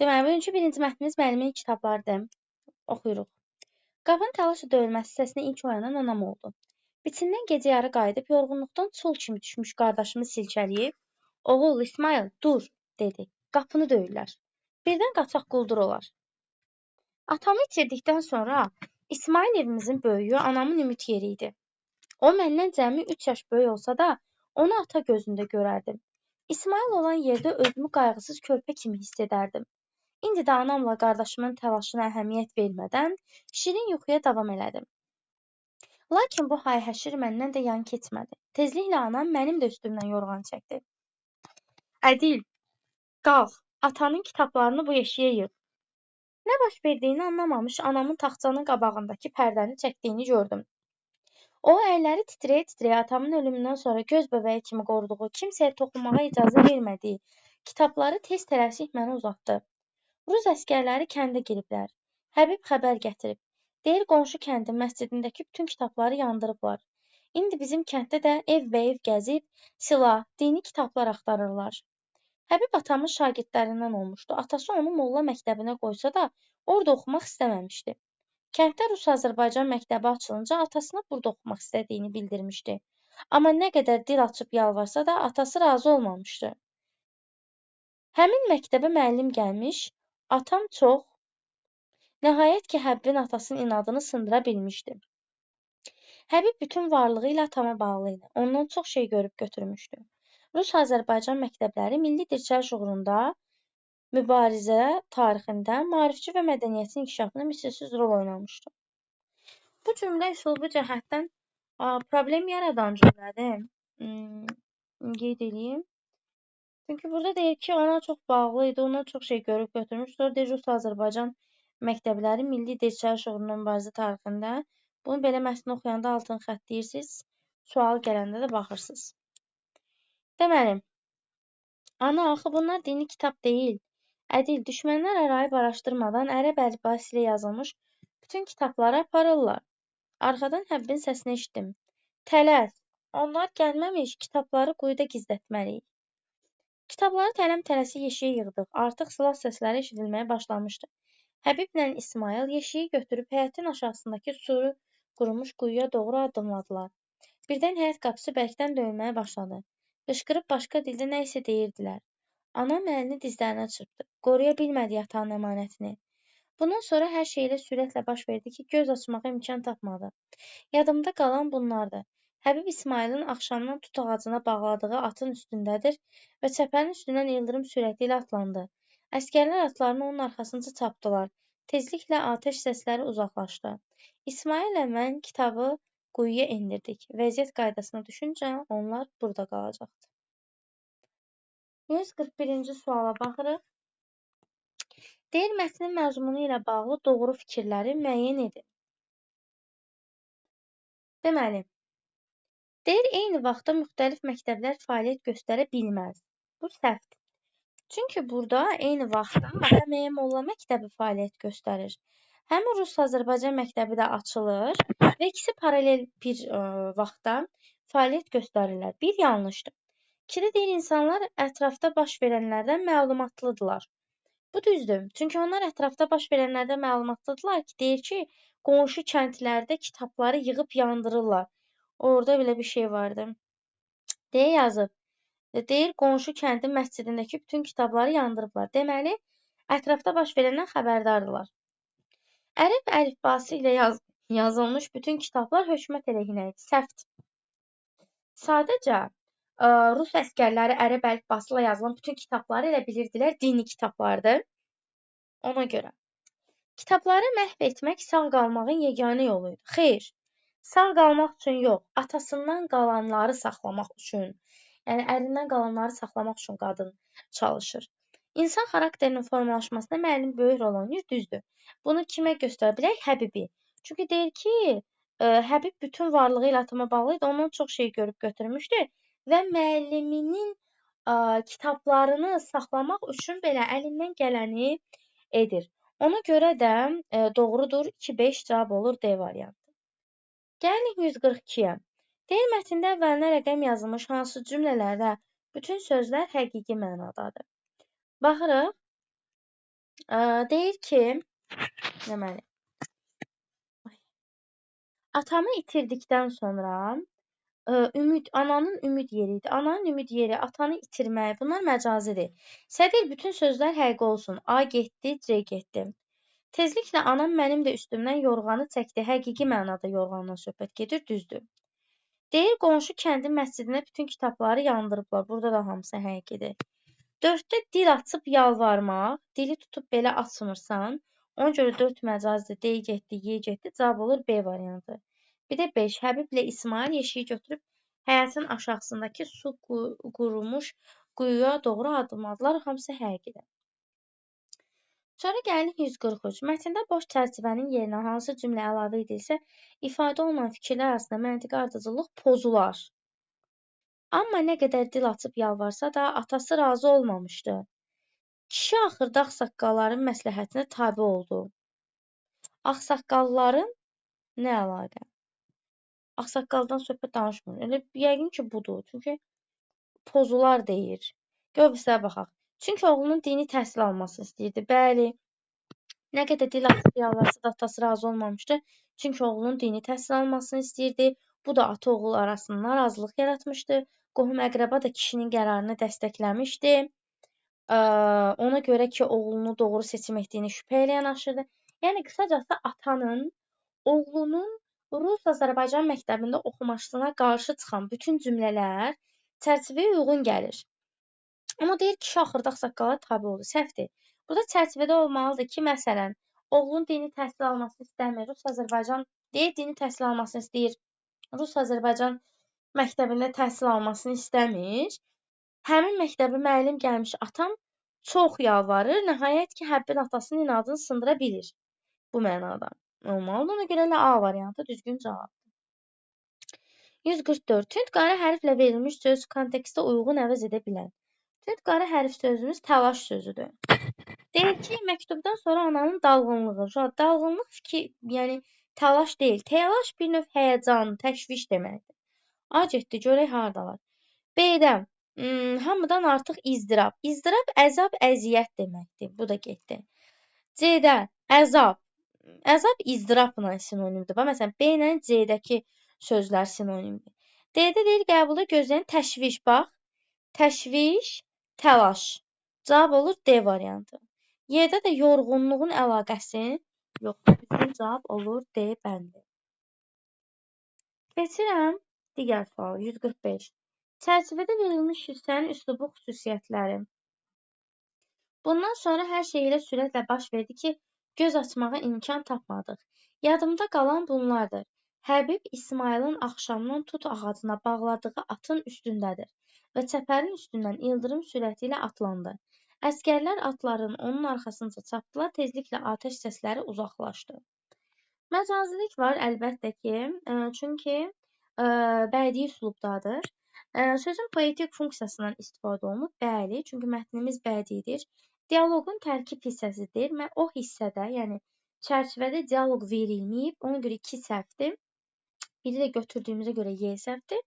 Deməli, birinci mətnimiz müəllimin kitablarıdır. Oxuyuruq. Qapının təlaşla döyülməsi səsinə ilk oyanan anam oldu. Biçindən gecə yarı qayıdıb, yorğunluqdan çul kimi düşmüş qardaşımı silkələyib, "Oğul, İsmail, dur!" dedi. "Qapını döyürlər. Birdən qaçaq quldur olar." Atamı itirdikdən sonra İsmail evimizin böyüyü, anamın ümid yeri idi. O, məndən cəmi 3 yaş böyük olsa da, onu ata gözündə görərdim. İsmail olan yerdə özümü qayğısız körpə kimi hiss edərdim. İndi də anamla qardaşımın təlaşına əhəmiyyət vermədən şirin yuxuya davam elədim. Lakin bu hay-həşir məndən də yan keçmədi. Tezliklə anam mənim də üstümdən yorğan çəkdi. "Ədil, qalx, atanın kitablarını bu yeşiyə yığ." Nə baş verdiyini anlamamış anamın taxtçanın qabağındakı pərdəni çəkdiyini gördüm. O, əlləri titrəyə-titrəyə atamın ölümündən sonra göz bəbəyi kimi qoruduğu, kimsəyə toxunmağa icazə vermədiyi kitabları tez tələsik mənə uzatdı. Rus əskərləri kəndə giriblər. Həbib xəbər gətirib. Deyir, qonşu kəndin məscidindəki bütün kitabları yandırıblar. İndi bizim kənddə də ev və ev gəzib, silah, dini kitablar axtarırlar. Həbib atamın şagirdlərindən olmuşdu. Atası onu molla məktəbinə qoysa da, orada oxumaq istəməmişdi. Kənddə Rus-Azərbaycan məktəbi açılınca atasına burada oxumaq istədiyini bildirmişdi. Amma nə qədər dil açıb yalvarsa da, atası razı olmamışdı. Həmin məktəbə müəllim gəlmiş, atam çox, nəhayət ki, Həbibin atasının inadını sındıra bilmişdi. Həbib bütün varlığı ilə atama bağlı idi. Ondan çox şey görüb götürmüşdü. Rus-Azərbaycan məktəbləri milli dirçəliş uğrunda mübarizə tarixində maarifçi və mədəniyyətin inkişafına misilsiz rol oynamışdı. Bu cümlə üslubu cəhətdən problem yaradan cümlədir. Qeyd edeyim. Çünki burada deyir ki, ona çox bağlı idi, ona çox şey görüb götürmüş. Sonra deyir, Rus-Azərbaycan məktəbləri milli dirçəliş uğrunda mübarizə tarixində. Bunu belə mətni oxuyanda altın xətt deyirsiniz, sual gələndə də baxırsınız. Deməli, ana, axı bunlar dini kitab deyil. Ədil, düşmənlər arayıb araşdırmadan ərəb əlifbası ilə yazılmış bütün kitabları aparırlar. Arxadan Həbbin səsini eşitdim. Tələs, onlar gəlməmiş kitabları quyuda gizlətməliyik. Kitabları tələm-tələsi yeşiyə yığdıq. Artıq silah səsləri eşidilməyə başlamışdı. Həbiblə İsmail yeşiyi götürüb həyətin aşağısındakı suru qurumuş quyuya doğru addımladılar. Birdən həyət qapısı bərkdən döyülməyə başladı. Qışqırıb başqa dildə nə isə deyirdilər. Anam əlini dizlərinə çırpdı. Qoruya bilmədi yatağın əmanətini. Bundan sonra hər şey elə sürətlə baş verdi ki, göz açmağa imkan tapmadı. Yadımda qalan bunlardır. Həbib İsmailin axşamdan tut ağacına bağladığı atın üstündədir və çəpərin üstündən ildırım sürəti ilə atlandı. Əskərlər atlarını onun arxasınca çapdılar. Tezliklə atəş səsləri uzaqlaşdı. İsmaillə mən kitabı quyuya endirdik. Vəziyyət qaydasına düşüncə onlar burada qalacaqdı. 141-ci suala baxırıq. Deyir, mətnin məzmunu ilə bağlı doğru fikirləri müəyyən edin. Deməli, deyir, eyni vaxtda müxtəlif məktəblər fəaliyyət göstərə bilməz. Bu səhvdir. Çünki burada eyni vaxtda həm molla məktəbi fəaliyyət göstərir, həm Rus-Azərbaycan məktəbi də açılır və ikisi paralel bir vaxtda fəaliyyət göstərirlər. Bir yanlışdır. İkidə deyir, insanlar ətrafda baş verənlərdən məlumatlıdırlar. Bu düzdür. Çünki onlar ətrafda baş verənlərdən məlumatlıdırlar ki, deyir ki, qonşu kəndlərdə kitabları yığıb yandırırlar. Orada belə bir şey vardı. Deyə yazıb. Deyir, qonşu kəndin məscidindəki bütün kitabları yandırıblar. Deməli, ətrafda baş verəndən xəbərdardırlar. Ərəb əlifbası ilə yazılmış bütün kitablar hökumət əleyhinə idi. Səhvdir. Sadəcə Rus əskərləri ərəb əlifbası ilə yazılan bütün kitabları elə bilirdilər dini kitablardır. Ona görə. Kitabları məhv etmək sağ qalmağın yeganə yolu idi. Xeyr, sağ qalmaq üçün yox, atasından qalanları saxlamaq üçün. Yəni, ərindən qalanları saxlamaq üçün qadın çalışır. İnsan xarakterinin formalaşmasına müəllim böyük rol oynayır, düzdür. Bunu kimə göstərə bilək? Həbibi. Çünki deyir ki, Həbib bütün varlığı ilə atama bağlı idi, ondan çox şey görüb götürmüşdü və müəlliminin kitablarını saxlamaq üçün belə əlindən gələni edir. Ona görə də doğrudur, 2-5 cavab olur D variantı. Gəlinik 142-yə. Deyir, mətndə əvvəlinə rəqəm yazılmış hansı cümlələrdə bütün sözlər həqiqi mənadadır. Baxırıq. Deyir ki, deməli, atamı itirdikdən sonra ananın ümid yeridir. Ananın ümid yeri, atanı itirmək, bunlar məcazidir. Sədr bütün sözlər həqiqi olsun. A getdi, C getdi. Tezliklə anam mənim də üstümdən yorğanı çəkdi. Həqiqi mənada yorğandan söhbət gedir, düzdür. Deyir qonşu kəndin məscidinə bütün kitabları yandırıblar. Burada da hamısı həqiqidir. 4-də dil açıb yalvarmaq, dili tutub belə açmırsan. Ona görə 4 məcazdır. D getdi, Y getdi. Cavab olur B variantı. Bir də 5. Həbiblə İsmail yeşiyi götürüb həyətin aşağısındakı su qurumuş quyuya doğru addımladılar. Hamısı həqiqidir. Sonra gəlirik 143. Mətndə boş çərçivənin yerinə hansı cümlə əlavə edilsə, ifadə olunan fikirlər arasında məntiqi ardıcıllıq pozular. Amma nə qədər dil açıb yalvarsa da, atası razı olmamışdı. Kişi axırda ağsaqqalların məsləhətinə tabe oldu. Ağsaqqalların nə əlaqə? Ağsaqqaldan söhbət danışmır. Elə yəqin ki, budur. Çünki pozular deyir. Gör bir sənə baxaq. Çünki oğlunun dini təhsil almasını istəyirdi. Bəli. Nə qədər dil açıb yalvarsa da atası razı olmamışdı. Çünki oğlunun dini təhsil almasını istəyirdi. Bu da ata-oğul arasında narazılıq yaratmışdı. Qohum-əqrəba da kişinin qərarını dəstəkləmişdi. Ona görə ki, oğlunu doğru seçim etdiyini şübhə ilə yanaşırdı. Yəni, qısacası atanın oğlunun Rus-Azərbaycan məktəbində oxumasına qarşı çıxan bütün cümlələr çərçivəyə uyğun gəlir. Amma deyir ki, kişi axırda ağsaqqala tabe oldu. Səhvdir. Burada çərçivədə olmalıdır ki, məsələn, oğlun dini təhsil almasını istəmir. Rus-Azərbaycan deyir, dini təhsil almasını istəyir. Rus-Azərbaycan məktəbində təhsil almasını istəmir. Həmin məktəbə müəllim gəlmiş atam çox yalvarır. Nəhayət ki, Həbbin atasının inadını sındıra bilir. Bu mənada olmalıdır. Ona görə A variantı düzgün cavab. 144. Tünd qara hərflə verilmiş söz kontekstə uyğun əvəz edə bilən. Tünd qara hərf sözümüz təlaş sözüdür. Deyir ki, məktubdan sonra ananın dalğınlığı. Dalğınlıq yəni təlaş deyil. Təlaş bir növ həyəcan, təşviş deməkdir. A getdi, görək hardalar. B-də hamıdan artıq izdirab. İzdirab, əzab, əziyyət deməkdir. Bu da getdi. C-də əzab. Əzab izdirabla sinonimdir. Məsələn, B ilə C-dəki sözlər sinonimdir. D-də deyir qəbulda gözləyən təşviş. Bax, təşviş, təlaş. Cavab olur D variantı. Y-də də yorğunluğun əlaqəsi yoxdur. Bütün cavab olur D bəndi. Keçirəm digər sual 145. Çərçivədə verilmiş hissənin üslubu xüsusiyyətləri. Bundan sonra hər şey elə sürətlə baş verdi ki, göz açmağa imkan tapmadıq. Yadımda qalan bunlardır. Həbib İsmailin axşamdan tut ağacına bağladığı atın üstündədir və çəpərin üstündən ildırım sürəti ilə atlandı. Əskərlər atların onun arxasınca çapdılar, tezliklə atəş səsləri uzaqlaşdı. Məcazilik var əlbəttə ki, çünki bədii üslubdadır. Sözün poetik funksiyasından istifadə olunub, bəli, çünki mətnimiz bədidir. Dialoqun tərkib hissəsidir. O hissədə, yəni çərçivədə dialoq verilməyib, ona görə 2 səhvdir. Biri də götürdüyümüzə görə Y səhvdir.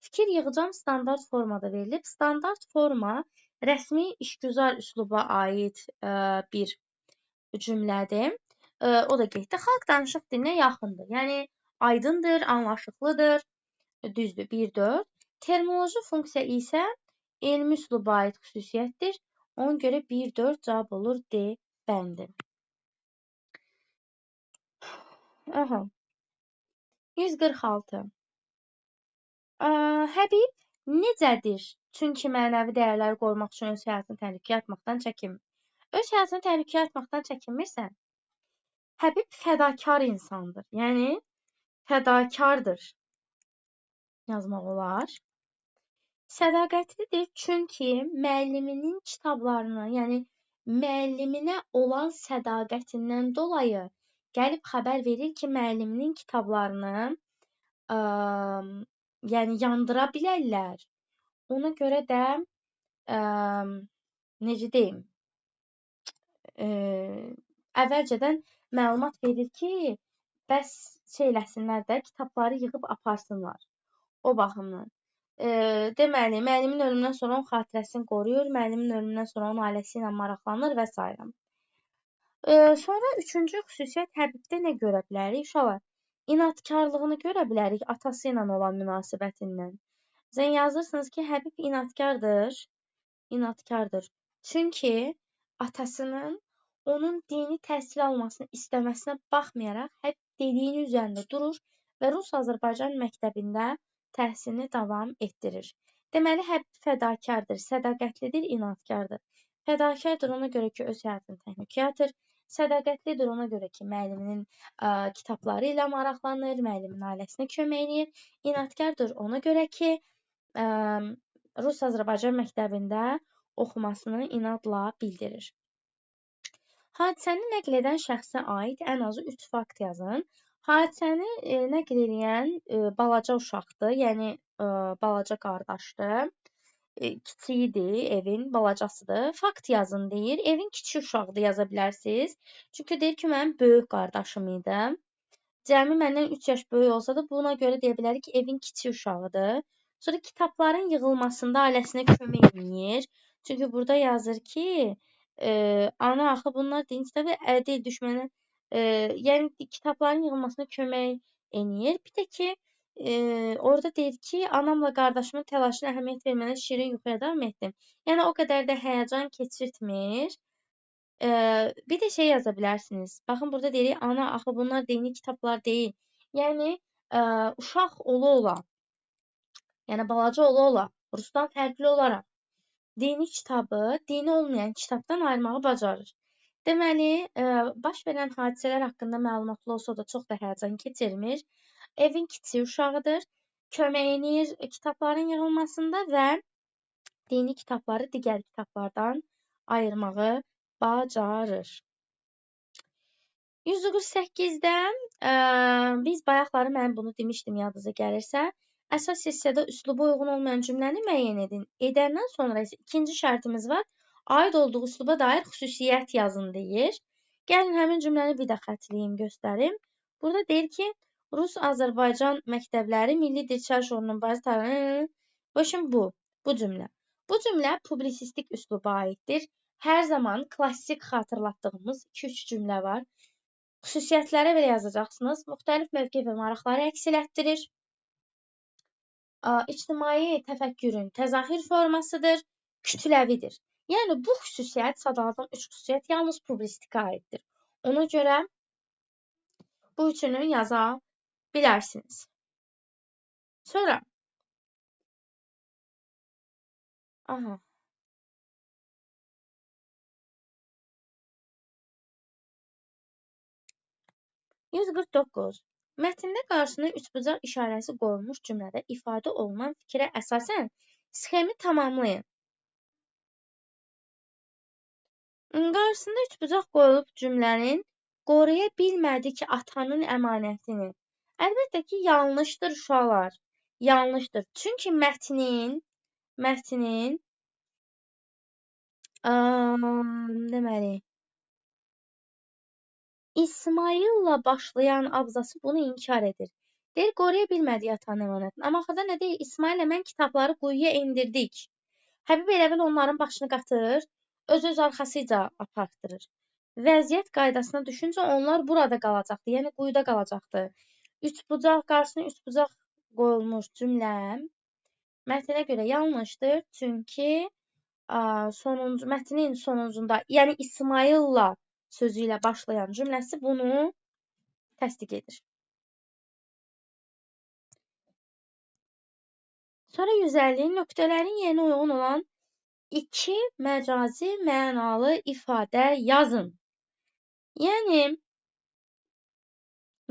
Fikir yığcam standart formada verilib. Standart forma rəsmi işgüzar üsluba aid bir cümlədir. O da getdi. Xalq danışıq dilinə yaxındır. Yəni aydındır, anlaşıqlıdır. Düzdür, 1-4. Terminoloji funksiya isə elmi üsluba aid xüsusiyyətdir. Ona görə 1-4 cavab olur D bəndi. 146. Həbib necədir? Çünki mənəvi dəyərləri qorumaq üçün öz həyatını təhlükəyə atmaqdan çəkinmir. Öz həyatını təhlükəyə atmaqdan çəkinmirsə, Həbib fədakar insandır. Yəni, fədakardır yazmaq olar. Sədaqətlidir, çünki müəlliminin kitablarını, yəni müəlliminə olan sədaqətindən dolayı gəlib xəbər verir ki, müəlliminin kitablarını yəni yandıra bilərlər. Ona görə də necə deyim, əvvəlcədən məlumat verir ki, bəs eləsinlər də, kitabları yığıb aparsınlar. O baxımdan. Deməli, müəllimin ölümündən sonra onun xatirəsini qoruyur, müəllimin ölümündən sonra onun ailəsi ilə maraqlanır və s. Sonra üçüncü xüsusiyyət Həbibdə nə görə bilərik? Uşaqlar, inadkarlığını görə bilərik atası ilə olan münasibətindən. Sən yazırsınız ki, Həbib inadkardır. İnadkardır. Çünki atasının onun dini təhsil almasını istəməsinə baxmayaraq hep dediyinin üzərində durur və Rus-Azərbaycan məktəbində təhsilini davam etdirir. Deməli, Həbib fədakardır, sədaqətlidir, inadkardır. Fədakardır ona görə ki, öz həyatını təhlükəyə atır. Sədaqətlidir ona görə ki, müəlliminin kitabları ilə maraqlanır, müəllimin ailəsinə kömək edir. İnadkardır ona görə ki, Rus-Azərbaycan məktəbində oxumasını inadla bildirir. Hadisəni nəql edən şəxsə aid ən azı 3 fakt yazın. Hadisəni nəql edən balaca uşaqdır, yəni balaca qardaşdır. Kiçiyidir, evin balacasıdır. Fakt yazın deyir. Evin kiçik uşağıdır yaza bilərsiniz. Çünki deyir ki, mənim böyük qardaşım idi. Cəmi məndən 3 yaş böyük olsa da buna görə deyə bilərik ki, evin kiçik uşağıdır. Sonra kitabların yığılmasında ailəsinə kömək edir. Çünki burada yazır ki, ana axı bunlar din kitabı deyil düşmənə, yəni kitabların yığılmasına kömək edir. Bir də ki, orada deyir ki, anamla qardaşımın təlaşına əhəmiyyət vermədən şirin yuxuya davam etdim. Yəni o qədər də həyəcan keçirtmir. Bir də şey yaza bilərsiniz. Baxın burada deyirik, ana axı bunlar dini kitablar deyil. Yəni uşaq ola, yəni balaca ola, Rusdan fərqli olaraq dini kitabı dini olmayan kitabdan ayırmağı bacarır. Deməli, baş verən hadisələr haqqında məlumatlı olsa da çox da həyəcan keçirmir. Evin kiçik uşağıdır. Kömək edir kitabların yığılmasında və dini kitabları digər kitablardan ayırmağı bacarır. 148-də biz bayaqları mən bunu demişdim yadınıza gəlirsə, əsas hissədə üsluba uyğun olmayan cümləni müəyyən edin. Edəndən sonra isə ikinci şərtimiz var. Aid olduğu üsluba dair xüsusiyyət yazın deyir. Gəlin həmin cümləni bir də xətləyim, göstərim. Burada deyir ki, Rus-Azərbaycan məktəbləri Milli Dirçəl Şuurunun bazı tarixi. Başım bu cümlə. Bu cümlə publisistik üsluba aiddir. Hər zaman klassik xatırlatdığımız 2-3 cümlə var. Xüsusiyyətlərə belə yazacaqsınız. Müxtəlif mövqe və maraqları əks elətdirir. İctimai təfəkkürün təzahür formasıdır. Kütləvidir. Yəni bu xüsusiyyət, sadaladığım 3 xüsusiyyət yalnız publisistikə aiddir. Ona görə bu üçünü yaza bilərsiniz. Sonra 149. Mətndə qarşısına üçbucaq işarəsi qoyulmuş cümlədə ifadə olunan fikrə əsasən sxemi tamamlayın. Qarşısında üçbucaq qoyulub cümlənin qoruya bilmədi ki, atanın əmanətini. Əlbəttə ki, yanlışdır uşaqlar. Yanlışdır. Çünki mətnin deməli İsmail'la başlayan abzası bunu inkar edir. Deyir, qoruya bilmədik atanın əmanətini. Amma axırda nə deyir? İsmail'lə mən kitabları quyuya indirdik. Həbib elə bil onların başını qatır, öz arxasıca apartdırır. Vəziyyət qaydasına düşüncə onlar burada qalacaqdı, yəni quyuda qalacaqdı. Üçbucaq, qarşısına üçbucaq qoyulmuş cümlə mətnə görə yanlışdır. Çünki mətnin sonuncunda, yəni İsmail'la sözü ilə başlayan cümləsi bunu təsdiq edir. Sonra 150 nöqtələrin yerinə uyğun olan 2 məcazi mənalı ifadə yazın. Yəni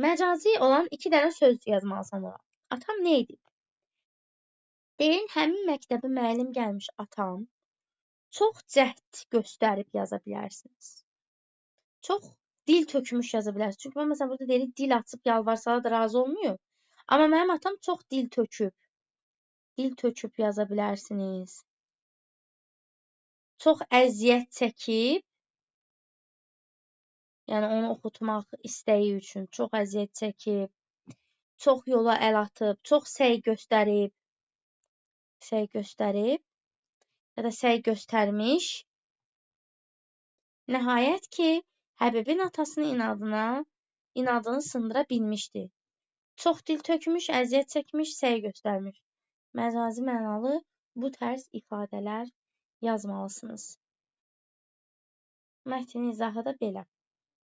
məcazi olan 2 dənə söz yazmalısan ora. Atam nə edib? Deyin, həmin məktəbə müəllim gəlmiş atam çox cəhd göstərib yaza bilərsiniz. Çox dil tökmüş yaza bilərsiniz. Çünki mən məsələn burada deyirik, dil açıb yalvarsalar da razı olmuyor. Amma mənim atam çox dil töküb yaza bilərsiniz. Çox əziyyət çəkib, yəni onu oxutmaq istəyi üçün çox əziyyət çəkib, çox yola əl atıb, çox səy göstərib ya da səy göstərmiş. Nəhayət ki, Həbibin atasının inadını sındıra bilmişdi. Çox dil tökmüş, əziyyət çəkmiş, səy göstərmiş. Məcazi mənalı bu tərz ifadələr yazmalısınız. Mətnin izahı da belə.